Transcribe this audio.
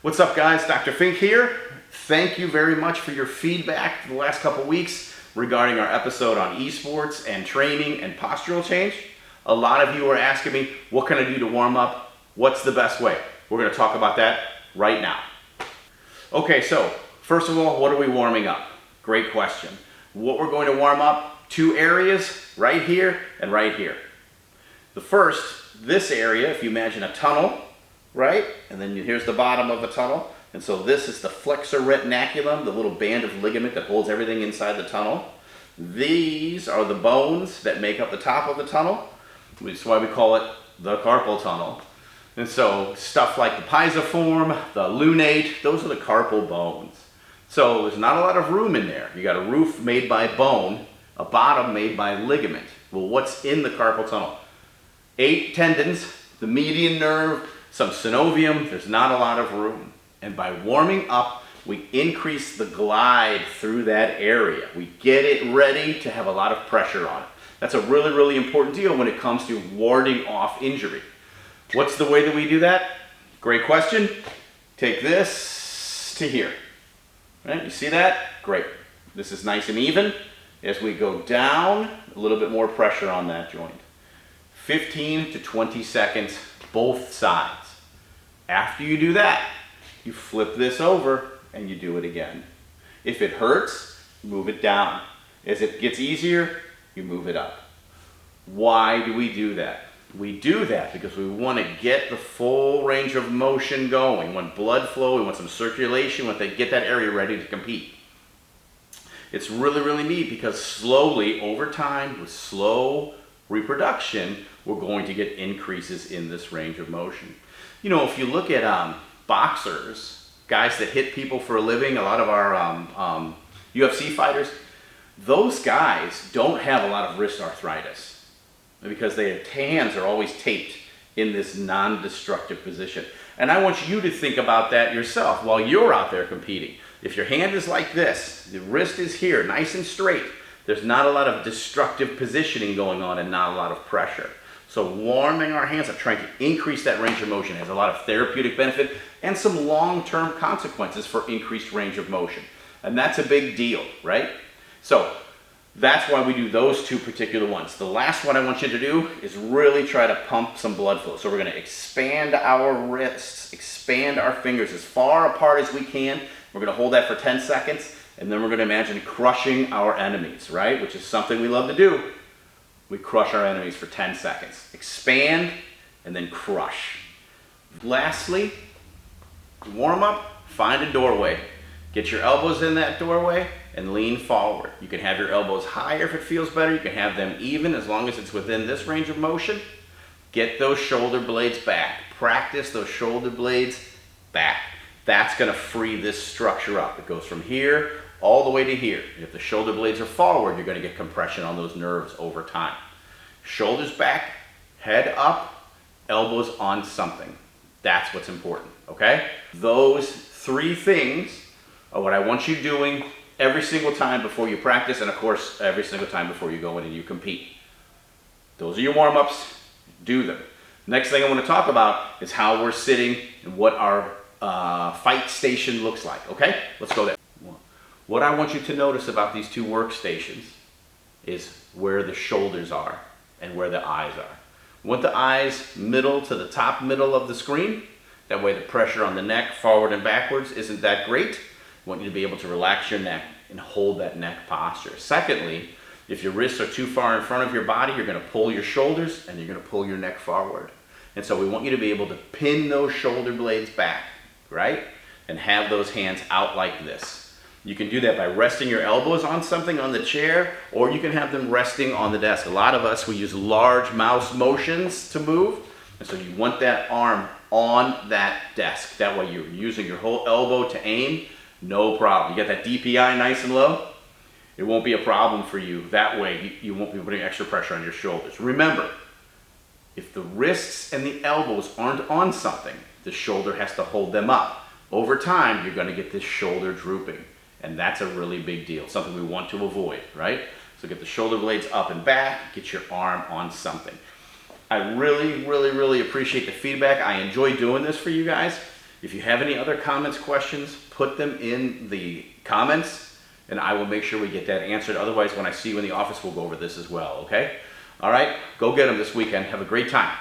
What's up, guys? Dr. Fink here. Thank you very much for your feedback the last couple weeks regarding our episode on esports and training and postural change. A lot of you are asking me, what can I do to warm up? What's the best way? We're going to talk about that right now. Okay, so first of all, what are we warming up? Great question. What we're going to warm up, two areas, right here and right here. The first, this area, if you imagine a tunnel, right? And then here's the bottom of the tunnel. And so this is the flexor retinaculum, the little band of ligament that holds everything inside the tunnel. These are the bones that make up the top of the tunnel. That's why we call it the carpal tunnel. And so stuff like the pisiform, the lunate, those are the carpal bones. So there's not a lot of room in there. You got a roof made by bone, a bottom made by ligament. Well, what's in the carpal tunnel? 8 tendons, the median nerve, some synovium. There's not a lot of room. And by warming up, we increase the glide through that area. We get it ready to have a lot of pressure on it. That's a really, really important deal when it comes to warding off injury. What's the way that we do that? Great question. Take this to here. Right? You see that? Great. This is nice and even. As we go down, a little bit more pressure on that joint. 15 to 20 seconds, both sides. After you do that, you flip this over and you do it again. If it hurts, move it down. As it gets easier, you move it up. Why do we do that? We do that because we want to get the full range of motion going. We want blood flow, we want some circulation, we want to get that area ready to compete. It's really, really neat because slowly, over time, with slow reproduction, we're going to get increases in this range of motion. You know, if you look at boxers, guys that hit people for a living, a lot of our UFC fighters, those guys don't have a lot of wrist arthritis because their hands are always taped in this non-destructive position. And I want you to think about that yourself while you're out there competing. If your hand is like this, the wrist is here, nice and straight, there's not a lot of destructive positioning going on and not a lot of pressure. So warming our hands up, trying to increase that range of motion has a lot of therapeutic benefit and some long-term consequences for increased range of motion. And that's a big deal, right? So that's why we do those two particular ones. The last one I want you to do is really try to pump some blood flow. So we're going to expand our wrists, expand our fingers as far apart as we can. We're going to hold that for 10 seconds, and then we're going to imagine crushing our enemies, right? Which is something we love to do. We crush our enemies for 10 seconds. Expand, and then crush. Lastly, warm up, find a doorway. Get your elbows in that doorway and lean forward. You can have your elbows higher if it feels better. You can have them even as long as it's within this range of motion. Get those shoulder blades back. Practice those shoulder blades back. That's going to free this structure up. It goes from here all the way to here. If the shoulder blades are forward, you're going to get compression on those nerves over time. Shoulders back, head up, elbows on something. That's what's important, okay? Those three things are what I want you doing every single time before you practice, and of course, every single time before you go in and you compete. Those are your warm-ups. Do them. Next thing I want to talk about is how we're sitting and what our fight station looks like, okay? Let's go there. What I want you to notice about these two workstations is where the shoulders are and where the eyes are. We want the eyes middle to the top middle of the screen. That way the pressure on the neck, forward and backwards, isn't that great. We want you to be able to relax your neck and hold that neck posture. Secondly, if your wrists are too far in front of your body, you're going to pull your shoulders and you're going to pull your neck forward. And so we want you to be able to pin those shoulder blades back, right? And have those hands out like this. You can do that by resting your elbows on something on the chair, or you can have them resting on the desk. A lot of us, we use large mouse motions to move, and so you want that arm on that desk. That way you're using your whole elbow to aim, no problem. You get that DPI nice and low, it won't be a problem for you. That way you won't be putting extra pressure on your shoulders. Remember, if the wrists and the elbows aren't on something, the shoulder has to hold them up. Over time, you're going to get this shoulder drooping. And that's a really big deal, something we want to avoid, right? So get the shoulder blades up and back, get your arm on something. I really, really, really appreciate the feedback. I enjoy doing this for you guys. If you have any other comments, questions, put them in the comments, and I will make sure we get that answered. Otherwise, when I see you in the office, we'll go over this as well, okay? All right, go get them this weekend. Have a great time.